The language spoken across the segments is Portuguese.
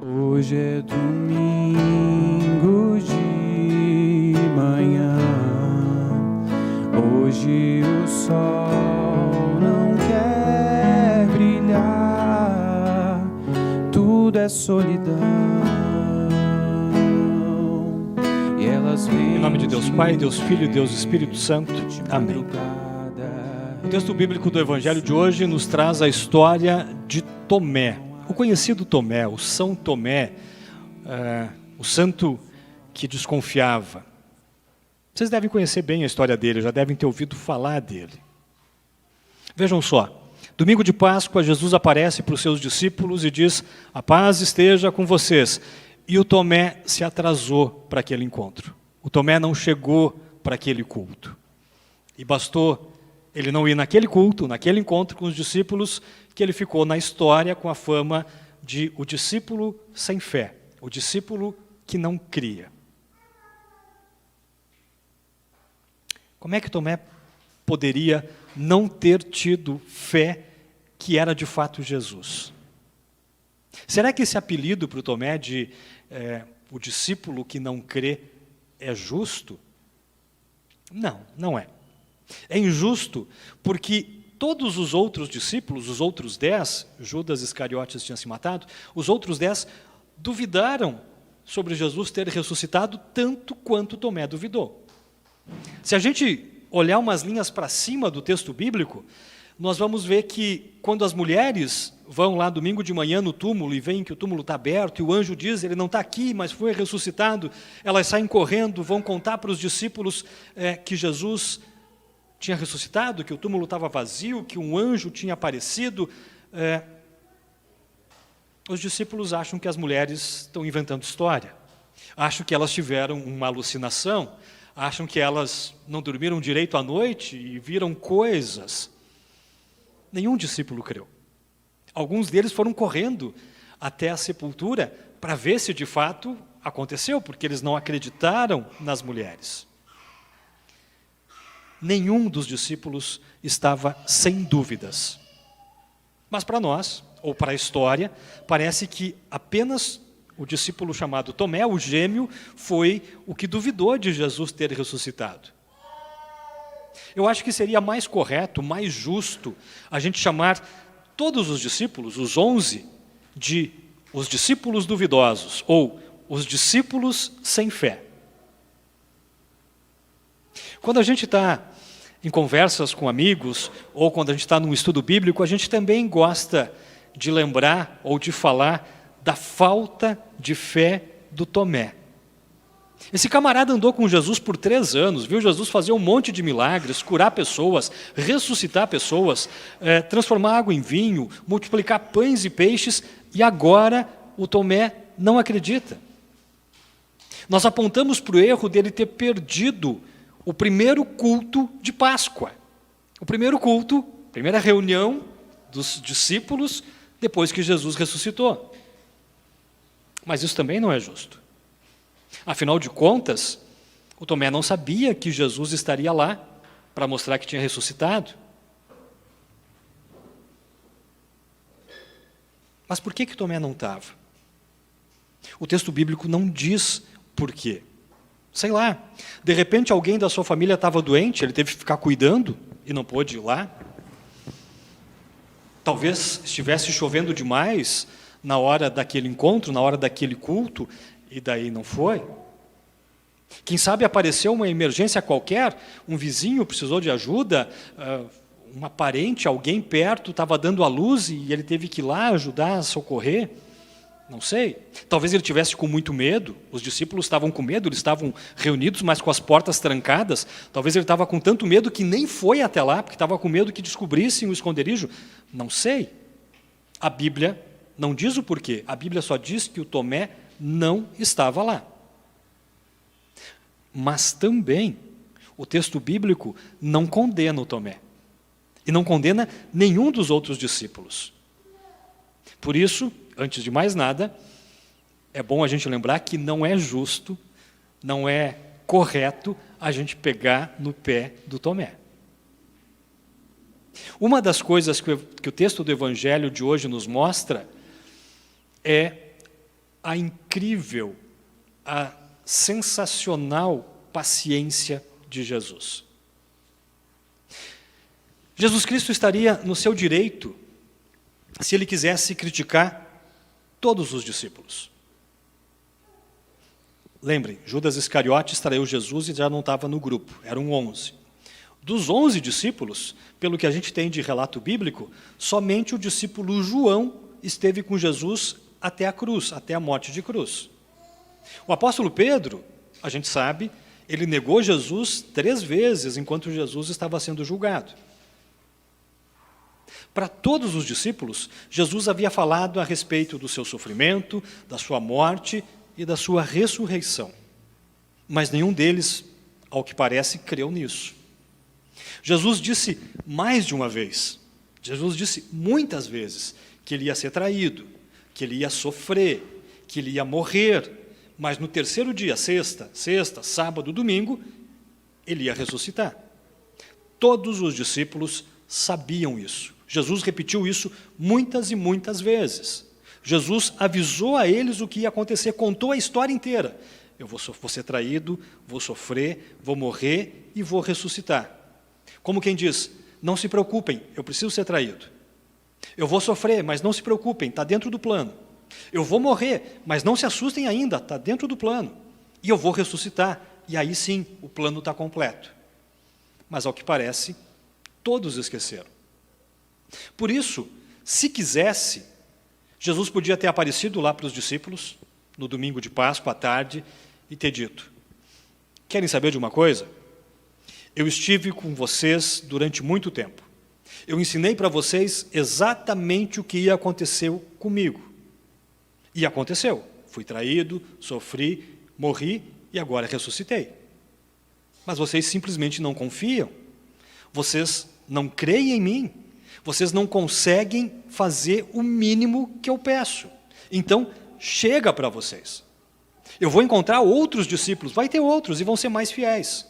Hoje é domingo de manhã, hoje o sol não quer brilhar, tudo é solidão. E elas vêm Em nome de Deus Pai, Deus Filho e Deus Espírito Santo. Amém. O texto bíblico do Evangelho de hoje nos traz a história de Tomé. O conhecido Tomé, o São Tomé, o santo que desconfiava. Vocês devem conhecer bem a história dele, já devem ter ouvido falar dele. Vejam só, domingo de Páscoa, Jesus aparece para os seus discípulos e diz: a paz esteja com vocês. E o Tomé se atrasou para aquele encontro. O Tomé não chegou para aquele culto. E bastou ele não ir naquele culto, naquele encontro com os discípulos, que ele ficou na história com a fama de o discípulo sem fé, o discípulo que não cria. Como é que Tomé poderia não ter tido fé que era de fato Jesus? Será que esse apelido para o Tomé de o discípulo que não crê é justo? Não, não é. É injusto porque todos os outros discípulos, os outros 10, Judas Iscariotes tinha se matado, os outros 10 duvidaram sobre Jesus ter ressuscitado tanto quanto Tomé duvidou. Se a gente olhar umas linhas para cima do texto bíblico, nós vamos ver que quando as mulheres vão lá domingo de manhã no túmulo e veem que o túmulo está aberto e o anjo diz, ele não está aqui, mas foi ressuscitado, elas saem correndo, vão contar para os discípulos que Jesus tinha ressuscitado, que o túmulo estava vazio, que um anjo tinha aparecido. Os discípulos acham que as mulheres estão inventando história, acham que elas tiveram uma alucinação, acham que elas não dormiram direito à noite e viram coisas. Nenhum discípulo creu. Alguns deles foram correndo até a sepultura para ver se de fato aconteceu, porque eles não acreditaram nas mulheres. Nenhum dos discípulos estava sem dúvidas. Mas para nós, ou para a história, parece que apenas o discípulo chamado Tomé, o gêmeo, foi o que duvidou de Jesus ter ressuscitado. Eu acho que seria mais correto, mais justo, a gente chamar todos os discípulos, os 11, de os discípulos duvidosos, ou os discípulos sem fé. Quando a gente está em conversas com amigos, ou quando a gente está num estudo bíblico, a gente também gosta de lembrar ou de falar da falta de fé do Tomé. Esse camarada andou com Jesus por 3 anos, viu Jesus fazer um monte de milagres, curar pessoas, ressuscitar pessoas, transformar água em vinho, multiplicar pães e peixes, e agora o Tomé não acredita. Nós apontamos para o erro dele ter perdido o primeiro culto de Páscoa. O primeiro culto, primeira reunião dos discípulos, depois que Jesus ressuscitou. Mas isso também não é justo. Afinal de contas, o Tomé não sabia que Jesus estaria lá para mostrar que tinha ressuscitado. Mas por que Tomé não estava? O texto bíblico não diz por quê. Sei lá, de repente alguém da sua família estava doente, ele teve que ficar cuidando e não pôde ir lá. Talvez estivesse chovendo demais na hora daquele encontro, na hora daquele culto, e daí não foi. Quem sabe apareceu uma emergência qualquer, um vizinho precisou de ajuda, uma parente, alguém perto estava dando à luz e ele teve que ir lá ajudar a socorrer. Não sei. Talvez ele tivesse com muito medo, os discípulos estavam com medo, eles estavam reunidos, mas com as portas trancadas. Talvez ele estava com tanto medo que nem foi até lá, porque estava com medo que descobrissem o esconderijo. Não sei. A Bíblia não diz o porquê, a Bíblia só diz que o Tomé não estava lá. Mas também o texto bíblico não condena o Tomé. E não condena nenhum dos outros discípulos. Por isso, antes de mais nada, é bom a gente lembrar que não é justo, não é correto a gente pegar no pé do Tomé. Uma das coisas que o texto do Evangelho de hoje nos mostra é a incrível, a sensacional paciência de Jesus. Jesus Cristo estaria no seu direito se ele quisesse criticar todos os discípulos. Lembrem, Judas Iscariotes traiu Jesus e já não estava no grupo, eram 11. Dos 11 discípulos, pelo que a gente tem de relato bíblico, somente o discípulo João esteve com Jesus até a cruz, até a morte de cruz. O apóstolo Pedro, a gente sabe, ele negou Jesus 3 vezes enquanto Jesus estava sendo julgado. Para todos os discípulos, Jesus havia falado a respeito do seu sofrimento, da sua morte e da sua ressurreição. Mas nenhum deles, ao que parece, creu nisso. Jesus disse mais de uma vez, Jesus disse muitas vezes, que ele ia ser traído, que ele ia sofrer, que ele ia morrer, mas no terceiro dia, sexta, sábado, domingo, ele ia ressuscitar. Todos os discípulos sabiam isso. Jesus repetiu isso muitas e muitas vezes. Jesus avisou a eles o que ia acontecer, contou a história inteira. Eu vou ser traído, vou sofrer, vou morrer e vou ressuscitar. Como quem diz, não se preocupem, eu preciso ser traído. Eu vou sofrer, mas não se preocupem, está dentro do plano. Eu vou morrer, mas não se assustem ainda, está dentro do plano. E eu vou ressuscitar, e aí sim, o plano está completo. Mas ao que parece, todos esqueceram. Por isso, se quisesse, Jesus podia ter aparecido lá para os discípulos, no domingo de Páscoa, à tarde, e ter dito, querem saber de uma coisa? Eu estive com vocês durante muito tempo. Eu ensinei para vocês exatamente o que ia acontecer comigo. E aconteceu. Fui traído, sofri, morri e agora ressuscitei. Mas vocês simplesmente não confiam. Vocês não creem em mim. Vocês não conseguem fazer o mínimo que eu peço. Então, chega para vocês. Eu vou encontrar outros discípulos, vai ter outros e vão ser mais fiéis.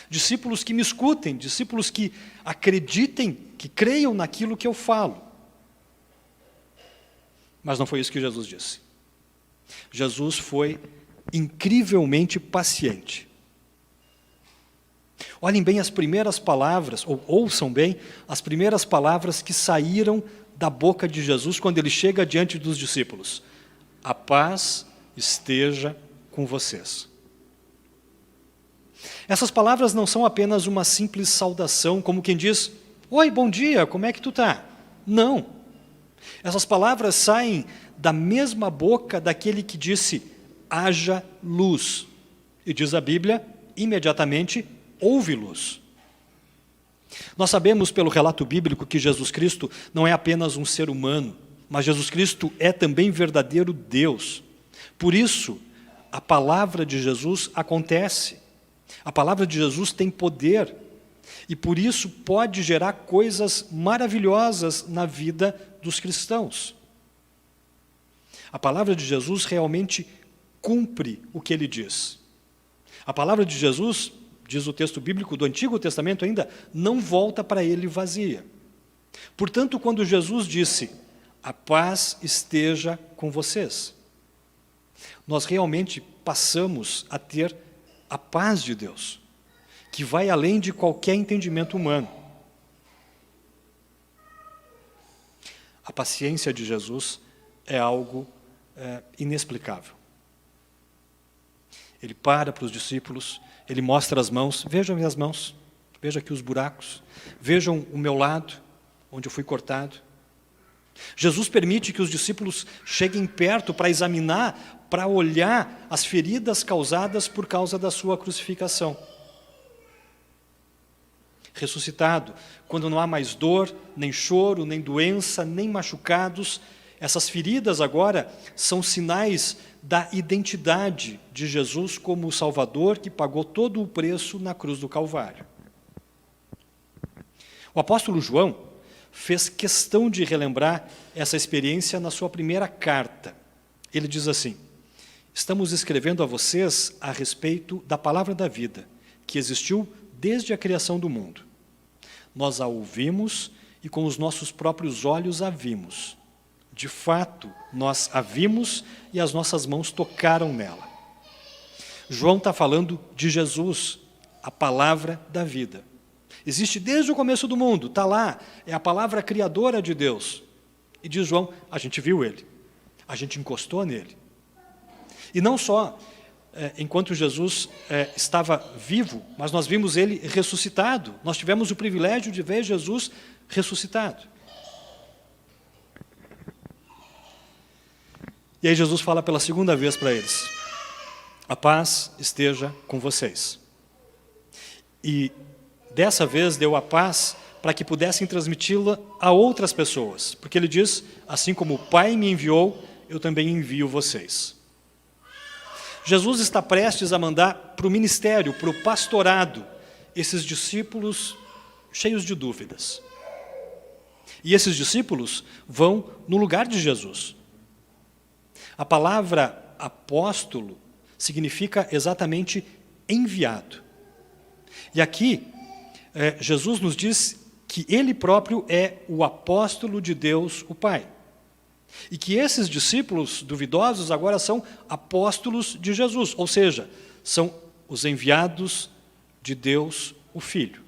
Discípulos que me escutem, discípulos que acreditem, que creiam naquilo que eu falo. Mas não foi isso que Jesus disse. Jesus foi incrivelmente paciente. Olhem bem as primeiras palavras, ou ouçam bem as primeiras palavras que saíram da boca de Jesus quando ele chega diante dos discípulos. A paz esteja com vocês. Essas palavras não são apenas uma simples saudação, como quem diz, oi, bom dia, como é que tu tá? Não. Essas palavras saem da mesma boca daquele que disse, haja luz. E diz a Bíblia, imediatamente, houve luz. Nós sabemos pelo relato bíblico que Jesus Cristo não é apenas um ser humano, mas Jesus Cristo é também verdadeiro Deus. Por isso, a palavra de Jesus acontece. A palavra de Jesus tem poder e por isso pode gerar coisas maravilhosas na vida dos cristãos. A palavra de Jesus realmente cumpre o que ele diz. A palavra de Jesus, diz o texto bíblico do Antigo Testamento ainda, não volta para ele vazia. Portanto, quando Jesus disse, a paz esteja com vocês, nós realmente passamos a ter a paz de Deus, que vai além de qualquer entendimento humano. A paciência de Jesus é algo inexplicável. Ele para os discípulos, ele mostra as mãos, vejam minhas mãos, vejam aqui os buracos, vejam o meu lado, onde eu fui cortado. Jesus permite que os discípulos cheguem perto para examinar, para olhar as feridas causadas por causa da sua crucificação. Ressuscitado, quando não há mais dor, nem choro, nem doença, nem machucados, essas feridas agora são sinais da identidade de Jesus como o Salvador que pagou todo o preço na cruz do Calvário. O apóstolo João fez questão de relembrar essa experiência na sua primeira carta. Ele diz assim, estamos escrevendo a vocês a respeito da palavra da vida, que existiu desde a criação do mundo. Nós a ouvimos e com os nossos próprios olhos a vimos. de fato, nós a vimos e as nossas mãos tocaram nela. João está falando de Jesus, a palavra da vida. Existe desde o começo do mundo, está lá, é a palavra criadora de Deus. E diz João, a gente viu ele, a gente encostou nele. E não só enquanto Jesus estava vivo, mas nós vimos ele ressuscitado. Nós tivemos o privilégio de ver Jesus ressuscitado. E aí Jesus fala pela segunda vez para eles, a paz esteja com vocês. E dessa vez deu a paz para que pudessem transmiti-la a outras pessoas. Porque ele diz, assim como o Pai me enviou, eu também envio vocês. Jesus está prestes a mandar para o ministério, para o pastorado, esses discípulos cheios de dúvidas. E esses discípulos vão no lugar de Jesus. A palavra apóstolo significa exatamente enviado. E aqui, Jesus nos diz que ele próprio é o apóstolo de Deus, o Pai. E que esses discípulos duvidosos agora são apóstolos de Jesus, ou seja, são os enviados de Deus, o Filho.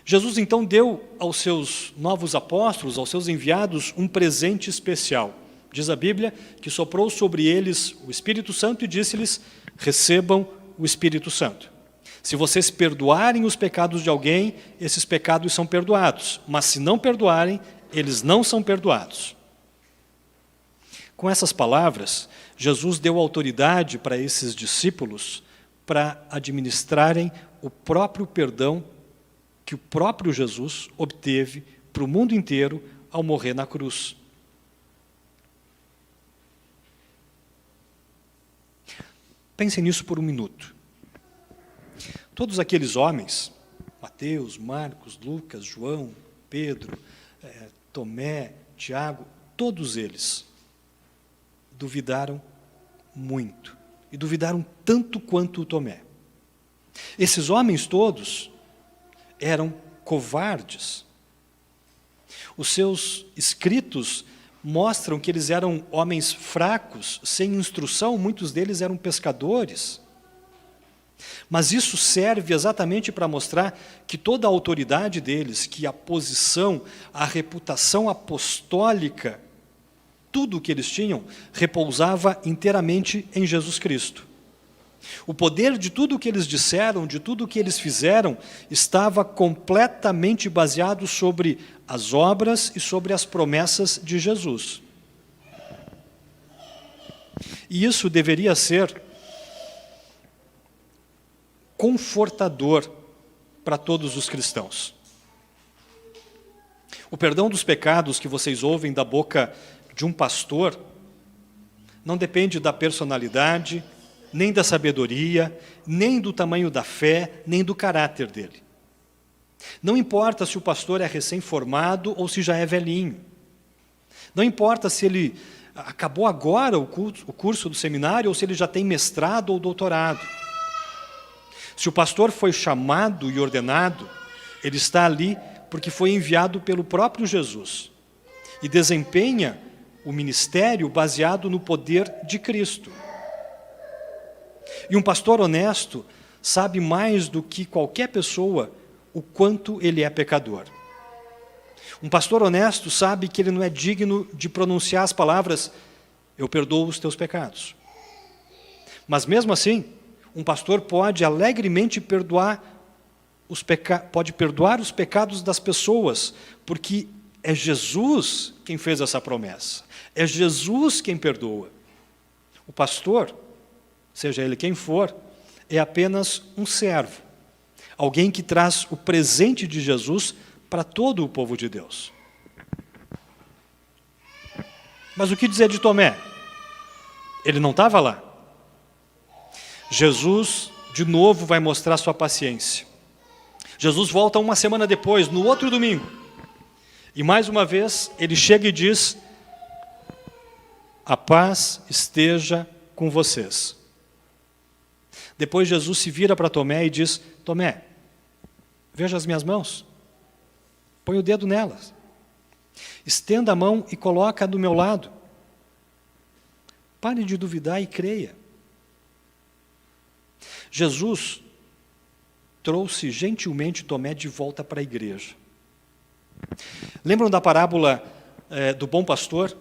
Jesus então deu aos seus novos apóstolos, aos seus enviados, um presente especial. Diz a Bíblia que soprou sobre eles o Espírito Santo e disse-lhes, recebam o Espírito Santo. Se vocês perdoarem os pecados de alguém, esses pecados são perdoados. Mas se não perdoarem, eles não são perdoados. Com essas palavras, Jesus deu autoridade para esses discípulos para administrarem o próprio perdão que o próprio Jesus obteve para o mundo inteiro ao morrer na cruz. Pensem nisso por um minuto. Todos aqueles homens, Mateus, Marcos, Lucas, João, Pedro, Tomé, Tiago, todos eles duvidaram muito. E duvidaram tanto quanto o Tomé. Esses homens todos eram covardes. Os seus escritos mostram que eles eram homens fracos, sem instrução, muitos deles eram pescadores. Mas isso serve exatamente para mostrar que toda a autoridade deles, que a posição, a reputação apostólica, tudo o que eles tinham, repousava inteiramente em Jesus Cristo. O poder de tudo o que eles disseram, de tudo o que eles fizeram, estava completamente baseado sobre as obras e sobre as promessas de Jesus. E isso deveria ser confortador para todos os cristãos. O perdão dos pecados que vocês ouvem da boca de um pastor não depende da personalidade, nem da sabedoria, nem do tamanho da fé, nem do caráter dele. Não importa se o pastor é recém-formado ou se já é velhinho. Não importa se ele acabou agora o curso do seminário ou se ele já tem mestrado ou doutorado. Se o pastor foi chamado e ordenado, ele está ali porque foi enviado pelo próprio Jesus e desempenha o ministério baseado no poder de Cristo. E um pastor honesto sabe mais do que qualquer pessoa o quanto ele é pecador. Um pastor honesto sabe que ele não é digno de pronunciar as palavras, eu perdoo os teus pecados. Mas mesmo assim, um pastor pode alegremente perdoar os pecados das pessoas, porque é Jesus quem fez essa promessa. É Jesus quem perdoa. O pastor, seja ele quem for, é apenas um servo. Alguém que traz o presente de Jesus para todo o povo de Deus. Mas o que dizer de Tomé? Ele não estava lá. Jesus, de novo, vai mostrar sua paciência. Jesus volta uma semana depois, no outro domingo. E mais uma vez, ele chega e diz, a paz esteja com vocês. Depois Jesus se vira para Tomé e diz, Tomé, veja as minhas mãos, põe o dedo nelas. Estenda a mão e coloca do meu lado. Pare de duvidar e creia. Jesus trouxe gentilmente Tomé de volta para a igreja. Lembram da parábola do bom pastor?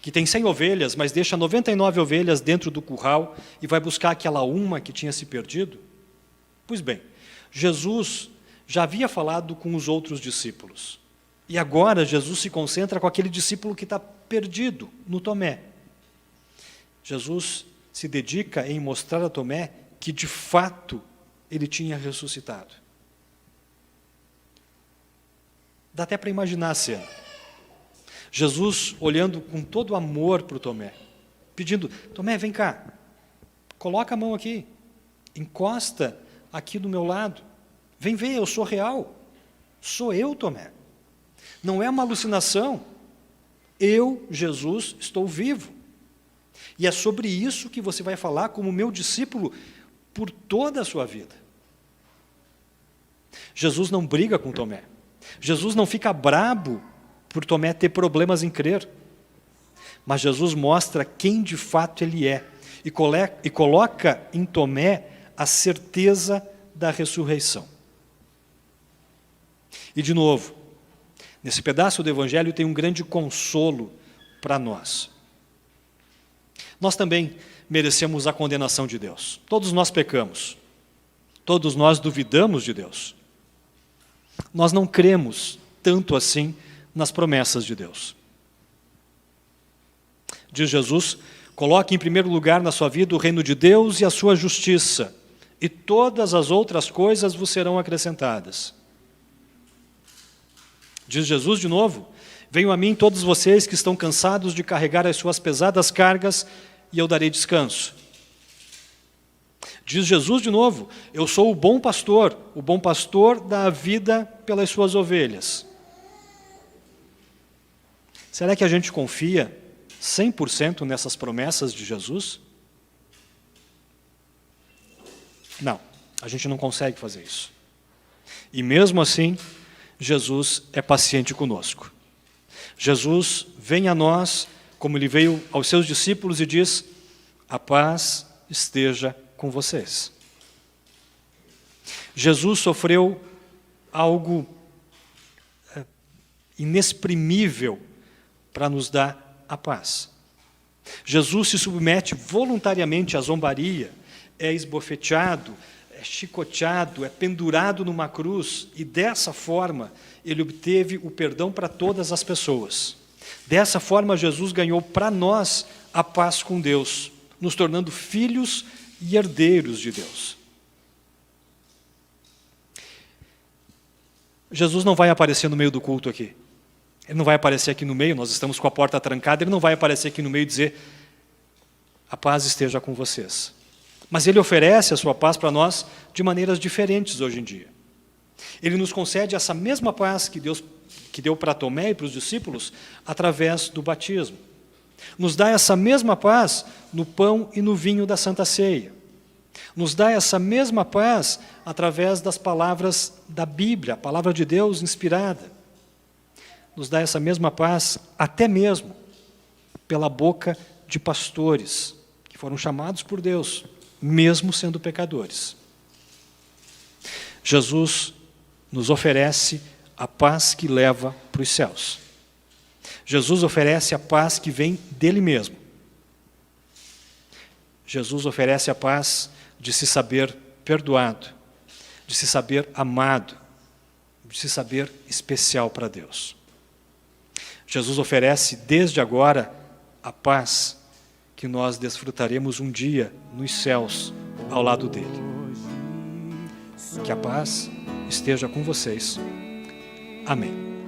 Que tem 100 ovelhas, mas deixa 99 ovelhas dentro do curral e vai buscar aquela uma que tinha se perdido? Pois bem, Jesus já havia falado com os outros discípulos. E agora Jesus se concentra com aquele discípulo que está perdido, no Tomé. Jesus se dedica em mostrar a Tomé que, de fato, ele tinha ressuscitado. Dá até para imaginar a cena. Jesus olhando com todo amor para o Tomé, pedindo, Tomé, vem cá, coloca a mão aqui, encosta aqui do meu lado, vem ver, eu sou real, sou eu, Tomé. Não é uma alucinação, eu, Jesus, estou vivo. E é sobre isso que você vai falar como meu discípulo por toda a sua vida. Jesus não briga com Tomé. Jesus não fica brabo por Tomé ter problemas em crer. Mas Jesus mostra quem de fato ele é e coloca em Tomé a certeza da ressurreição. E de novo, nesse pedaço do Evangelho tem um grande consolo para nós. Nós também merecemos a condenação de Deus. Todos nós pecamos. Todos nós duvidamos de Deus. Nós não cremos tanto assim nas promessas de Deus. Diz Jesus, coloque em primeiro lugar na sua vida o reino de Deus e a sua justiça, e todas as outras coisas vos serão acrescentadas. Diz Jesus de novo, venham a mim todos vocês que estão cansados de carregar as suas pesadas cargas, e eu darei descanso. Diz Jesus de novo, eu sou o bom pastor dá a vida pelas suas ovelhas. Será que a gente confia 100% nessas promessas de Jesus? Não, a gente não consegue fazer isso. E mesmo assim, Jesus é paciente conosco. Jesus vem a nós, como ele veio aos seus discípulos e diz, a paz esteja com vocês. Jesus sofreu algo inexprimível para nos dar a paz. Jesus se submete voluntariamente à zombaria, é esbofeteado, é chicoteado, é pendurado numa cruz, e dessa forma ele obteve o perdão para todas as pessoas. Dessa forma Jesus ganhou para nós a paz com Deus, nos tornando filhos e herdeiros de Deus. Jesus não vai aparecer no meio do culto aqui. Ele não vai aparecer aqui no meio, nós estamos com a porta trancada, ele não vai aparecer aqui no meio e dizer, a paz esteja com vocês. Mas ele oferece a sua paz para nós de maneiras diferentes hoje em dia. Ele nos concede essa mesma paz que deu para Tomé e para os discípulos através do batismo. Nos dá essa mesma paz no pão e no vinho da Santa Ceia. Nos dá essa mesma paz através das palavras da Bíblia, a palavra de Deus inspirada. Nos dá essa mesma paz até mesmo pela boca de pastores que foram chamados por Deus, mesmo sendo pecadores. Jesus nos oferece a paz que leva para os céus. Jesus oferece a paz que vem dele mesmo. Jesus oferece a paz de se saber perdoado, de se saber amado, de se saber especial para Deus. Jesus oferece desde agora a paz que nós desfrutaremos um dia nos céus ao lado dele. Que a paz esteja com vocês. Amém.